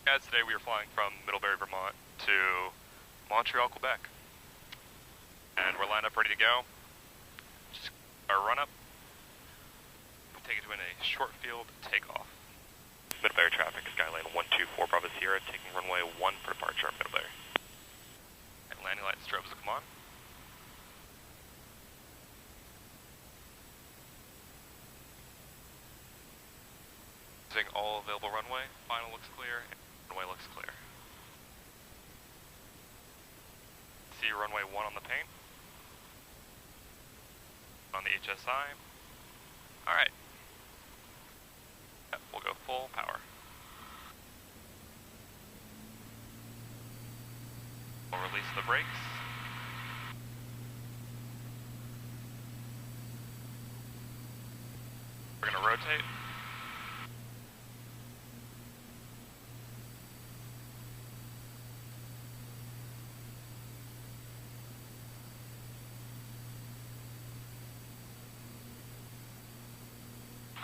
Guys, today we are flying from Middlebury, Vermont to Montreal, Quebec. And we're lined up ready to go. Just our run up. We'll take it to a short field takeoff. Middlebury traffic, Skyline 124 Bravo Sierra, taking runway 1 for departure at Middlebury. And landing light strobes will come on. Using all available runway, final looks clear, and runway looks clear. See runway 1 on the paint. On the HSI. Alright. Yep, we'll go full power. We'll release the brakes. We're going to rotate.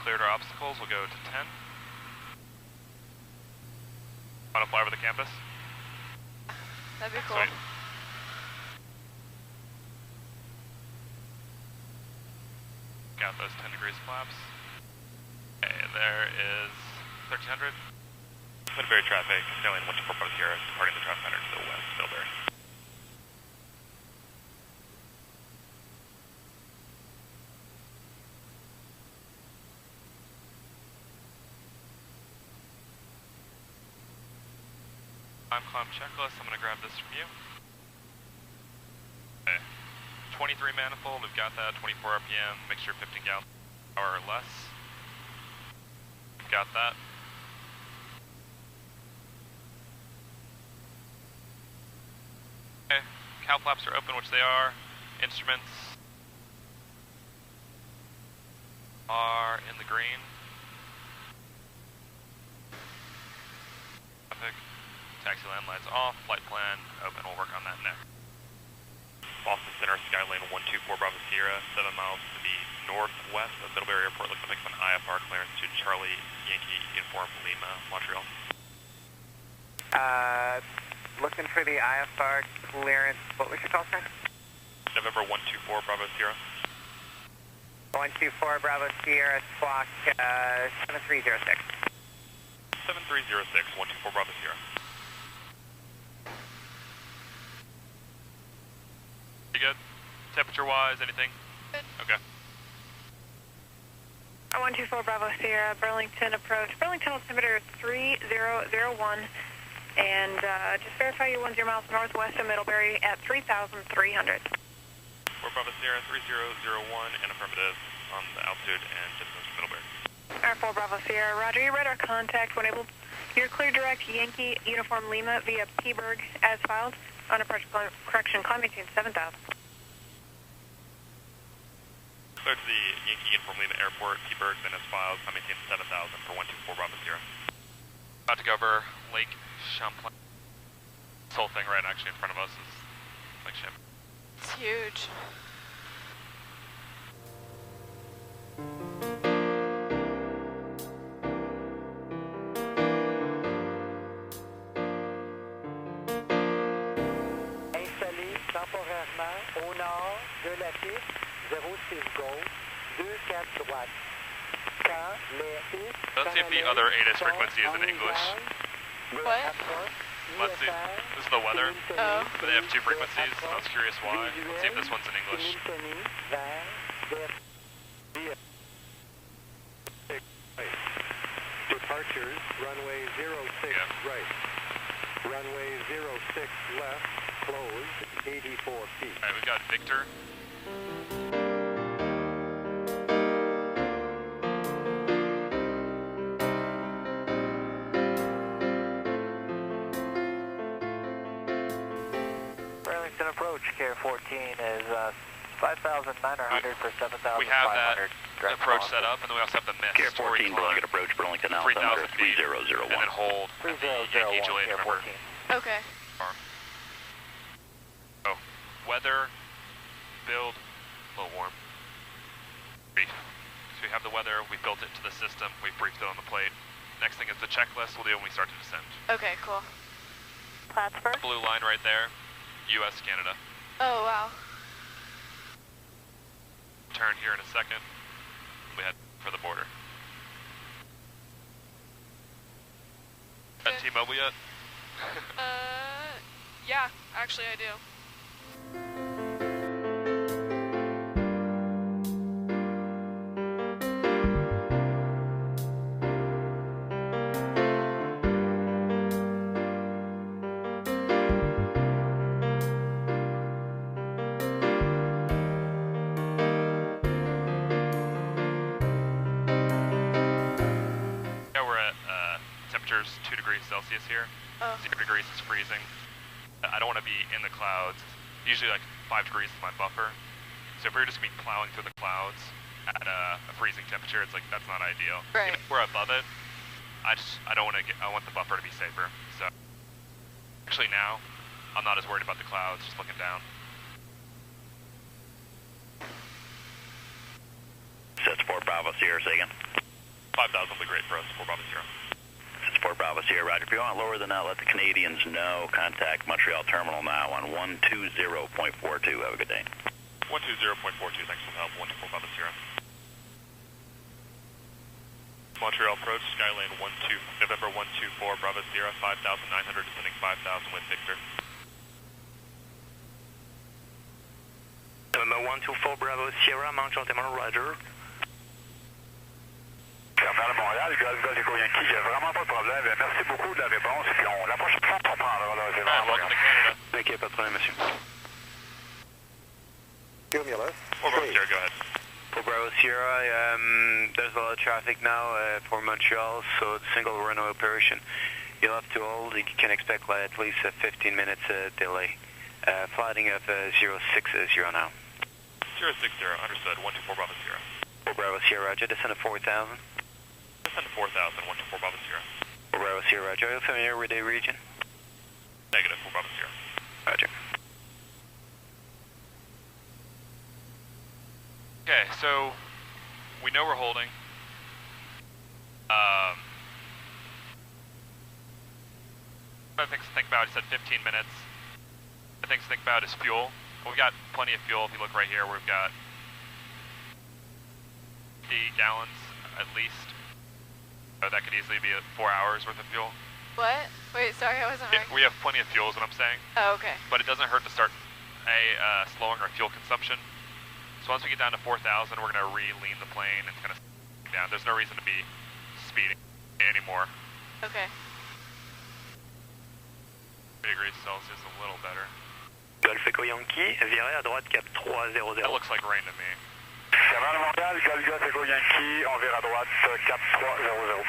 Cleared our obstacles, we'll go to 10. Want to fly over the campus? That'd be cool. Sweet. Got those 10 degrees flaps. Okay, there is 1300. Middlebury traffic, Skyline 124 Bravo Sierra, departing the traffic center to the west, Middlebury. Climb checklist, I'm going to grab this from you. Okay. 23 manifold, we've got that, 24 RPM, mixture 15 gallons per hour or less. We've got that. Okay, cow flaps are open, which they are. Instruments are in the green. Traffic. Taxi land lights off, flight plan open, we'll work on that next. Boston Center, Skyline 124 Bravo Sierra, 7 miles to the northwest of Middlebury Airport, looking to make some IFR clearance to Charlie Yankee Uniform Lima, Montreal. Looking for the IFR clearance, what was your call sign? November 124 Bravo Sierra. 124 Bravo Sierra, squawk 7306. 7306, 124 Bravo Sierra. You good? Temperature-wise, anything? Good. Okay. 124 Bravo Sierra, Burlington approach. Burlington altimeter 3001, and just verify you 10 miles northwest of Middlebury at 3,300. 4 Bravo Sierra, 3001, and affirmative on the altitude and distance from Middlebury. R4 Bravo Sierra, roger. You read our contact when able. You're clear direct Yankee Uniform Lima via Peaburg as filed. On approach correction, climb maintain 7,000. Clear to the Yankee Uniform Lima Airport, Peaburg, then as filed, climb maintain 7,000 for 124 Bravo Sierra. About to go over Lake Champlain. This whole thing right actually in front of us is Lake Champlain. It's huge. Temporairement au nord de la piste 06 gauche, 24 droite. Quand les pistes Let's see if the other ATIS frequency is in English. What? Let's see. This is the weather. Oh. But they have 2 frequencies. I was curious why. Let's see if this one's in English. Departures, runway 06 right. Runway 06 left, closed, 84 feet. Alright, we've got Victor. Burlington approach, Care 14 is 5,900 for 7,500. We have that approach set up, and then we also have the mist. Care 14, Burlington approach, Burlington Alpha, 3,000 feet, 3001. and then hold at the Yankee Juliet, Care remember? 14. Okay. Oh, weather, build, a little warm. Brief. So we have the weather, we built it to the system, we briefed it on the plate. next thing is the checklist we'll do when we start to descend. Okay, cool. Class first. Blue line right there, U.S., Canada. Oh, wow. Turn here in a second. We head for the border. Got T-Mobile yet? Yeah, actually I do. Yeah, we're at temperatures 2 degrees Celsius here. Oh. 0 degrees is freezing. I don't want to be in the clouds. Usually like 5 degrees is my buffer. So if we were just gonna be plowing through the clouds at a freezing temperature, it's like, that's not ideal. Right. Even if we're above it, I don't want to I want the buffer to be safer. So actually now, I'm not as worried about the clouds, just looking down. Set 4 Bravo Sierra, say again. 5,000 will be great for us, 4 Bravo Sierra. Set 4 Bravo Sierra, roger. If you want lower than that, let the Canadians know. Contact Montreal Terminal now on 120.42. Have a good day. 120.42, thanks for the help, 124 Bravo Sierra. Montreal approach, Skylane 12, November 124, Bravo Sierra, 5,900, descending 5,000 with Victor. November 124 Bravo Sierra, Montreal Terminal, roger. Terminal Montréal, gaz Echo Yankee, il n'y a vraiment pas de problème. Merci beaucoup de la réponse. Puis la prochaine fois, on prendra là. C'est Alright, welcome to Canada. Ok, pas de problème, monsieur. Cumulus. 4 Bravo Sierra, go ahead. For Bravo Sierra, there's a lot of traffic now for Montreal, so it's single runway operation. You'll have to hold. You can expect at least a 15 minutes delay. Flighting of 060 now. 060, understood, 124 Bravo Sierra. For Bravo Sierra, roger. Descend to 4,000. Descend to 4,000, 124 Bravo Sierra. For Bravo Sierra, roger. Are you familiar with the region? Negative, 4 Bravo Sierra. Roger. Okay, so we know we're holding. Other things to think about, he said 15 minutes. The things to think about is fuel. We've got plenty of fuel. If you look right here, we've got 50 gallons at least. So that could easily be 4 hours worth of fuel. What? Wait, sorry, I wasn't right. We have plenty of fuel is what I'm saying. Oh, okay. But it doesn't hurt to start slowing our fuel consumption. So once we get down to 4,000, we're going to re-lean the plane and kind of down. There's no reason to be speeding anymore. Okay. 3 degrees Celsius is a little better. Golf Echo Yankee, virez à droite, cap 300. That looks like rain to me. Terminal Montréal, Golf Echo Yankee, on vire à droite, cap 300.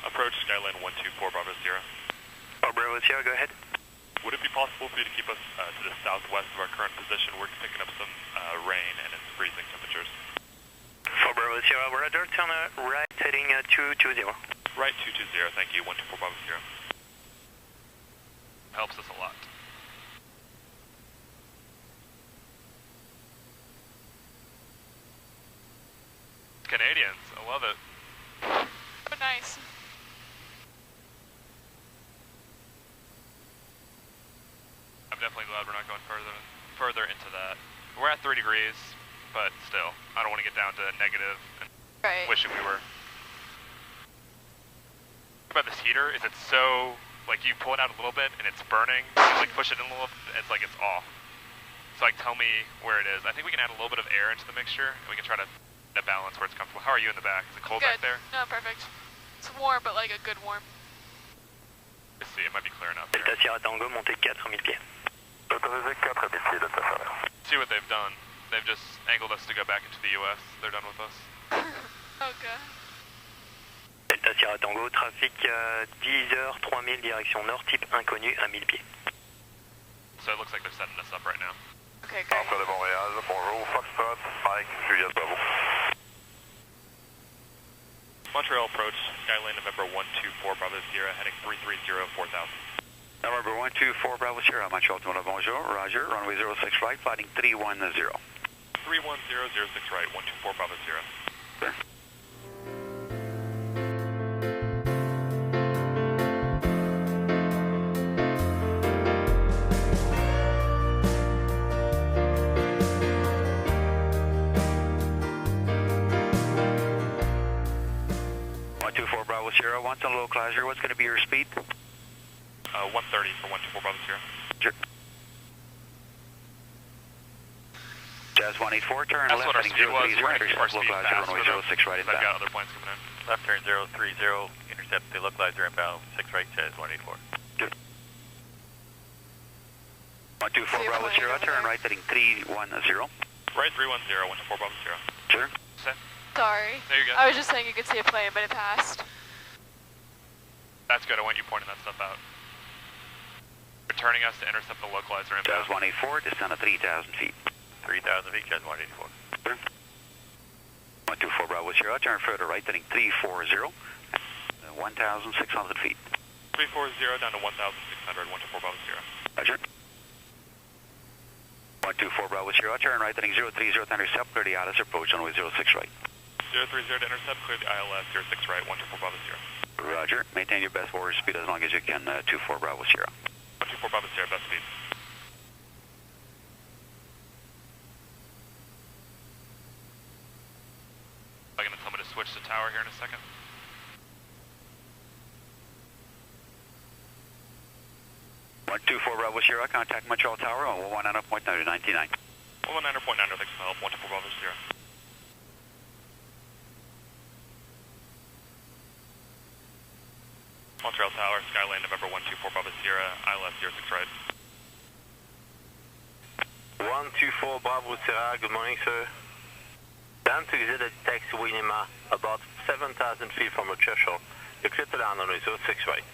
Approach Skylane 124 Bravo Sierra. For Bravo Sierra, go ahead. Would it be possible for you to keep us to the southwest of our current position? We're picking up some rain and it's freezing temperatures. For Bravo Sierra, roger, turn right, heading 220. Right, 220, thank you, 124 Bravo Sierra. Helps us a lot. Canadians, I love it. Oh, nice. I'm definitely glad we're not going further into that. We're at 3 degrees, but still, I don't want to get down to negative and Right. wishing we were. About this heater is it's so, like you pull it out a little bit and it's burning, you like push it in a little bit, it's like it's off. So like tell me where it is. I think we can add a little bit of air into the mixture and we can try to balance where it's comfortable. How are you in the back? Is it cold Good. back there? No, perfect. It's warm, but like a good warm. Let's see, it might be clear enough here. Delta Sierra Tango, montée 4000 pieds. Autorisé 4000 pieds, Delta Sierra. See what they've done. They've just angled us to go back into the U.S. They're done with us. Okay. Delta Sierra Tango, trafic 10h 3000, direction nord, type inconnu à 1000 pieds. So it looks like they're setting us up right now. Okay, great. Centre de Montréal, bonjour, Foxtrot, Mike, Juliette Bravo. Montreal approach, Skylane November 124 Bravo Sierra, heading 330, 4,000. November 124 Bravo Sierra, Montreal Terminal, bonjour, roger, runway 06 right, flighting 310. 310, 06 right, 124 Bravo Sierra. Sir. 124 Bravo Sierra, once on localizer, what's going to be your speed? 130 for 124 Bravo Sierra. Sure. Jazz 184, turn That's left, what our heading speed was. We're going to keep our speed localizer, fast runway for them. 06 right I've got inbound. other planes coming in. Left turn 030, intercept the localizer inbound, 6 right, Jazz 184. 124 Bravo Sierra, turn right, heading 310. Right 310, 124 Bravo Sierra. Sure. Set. Sorry. There you go. I was just saying you could see a plane, but it passed. That's good. I want you pointing that stuff out. Returning us to intercept the localizer Jazz inbound. 184, descend at 3,000 feet. 3,000 feet, Jazz 184. Sure. 124 Bravo Sierra, turn further right, heading 340. 1,600 feet. 340 down to 1,600, 124 Bravo Sierra. Roger. 124 Bravo Sierra, turn right, heading 030 to intercept, clear the ILS approach, runway 06 right. 030 to intercept, clear the ILS, 06 right, 124 Bravo Sierra. Roger. Maintain your best forward speed as long as you can, 24 Bravo Sierra. 124 Bravo Sierra, best speed. I'm going to tell me to switch to tower here in a second. One 24 Bravo Sierra, contact Montreal Tower on 119.9 to 99. 119.9, thanks for the help, 124 Bravo Sierra. Montreal Tower, Skyline, November 124 Bravo Sierra, ILS 06 right. 124 Bravo Sierra, good morning, sir. Plan to exit at taxiway Lima, about 7,000 feet from the threshold. You clear to land on 06 right.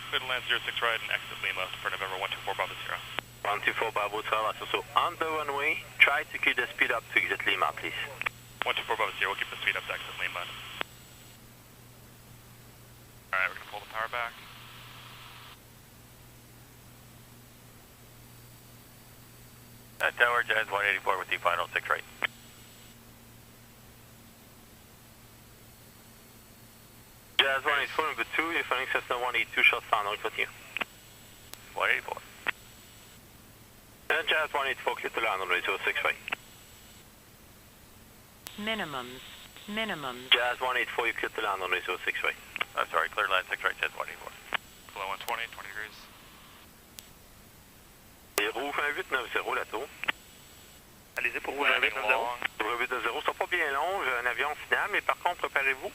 Clear to land 06 right and exit Lima for November 124 Bravo Sierra. 124 Bravo Sierra, so on the runway, try to keep the speed up to exit Lima, please. 124 Bravo Sierra, we'll keep the speed up to exit Lima. Alright, we're going to pull the power back. Tower, Jazz 184 with the final 6 right. Jazz 184, number 2, you're flying Cessna 182, short final, continue. 184. And Jazz 184, clear to land on 06 right. Minimums. Jazz 184, you clear to land on 06 right. I'm sorry, clear line 6 right, Jazz 184. Below 120, 20 degrees. Et rouge 1890, la tour. Allez-y pour rouge 1890. Rouge 1890, c'est pas bien long, j'ai un avion final, mais par contre, préparez-vous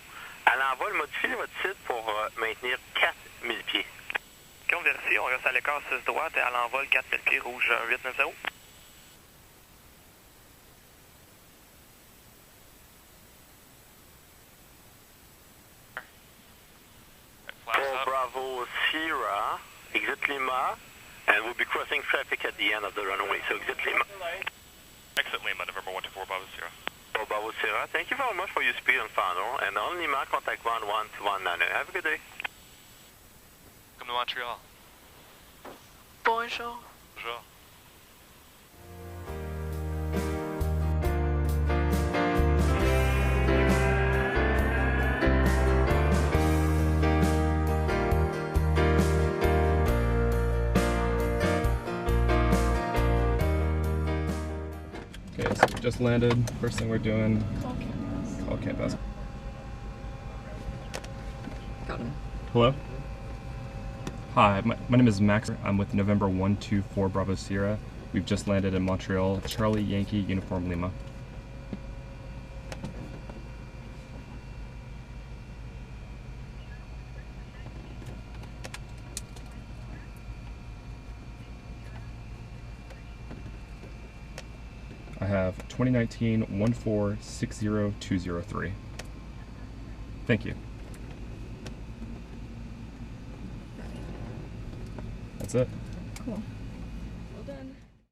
à l'envol, modifiez votre site pour maintenir 4000 pieds. Converti, on reste à l'écart 6 droite et à l'envol 4000 pieds, rouge 890. For Bravo Sierra, exit Lima, and we'll be crossing traffic at the end of the runway, so exit Lima. Exit Lima, November 124 Bravo Sierra. For Bravo Sierra, thank you very much for your speed and final, and on Lima, contact 11219. Have a good day. Welcome to Montreal. Bonjour. Bonjour. Okay, so we just landed. First thing we're doing, call campus. Got him. Hello? Hi, my name is Max. I'm with November 124 Bravo Sierra. We've just landed in Montreal. Charlie Yankee Uniform Lima. I have 2019-1460203. Thank you. That's it. Cool.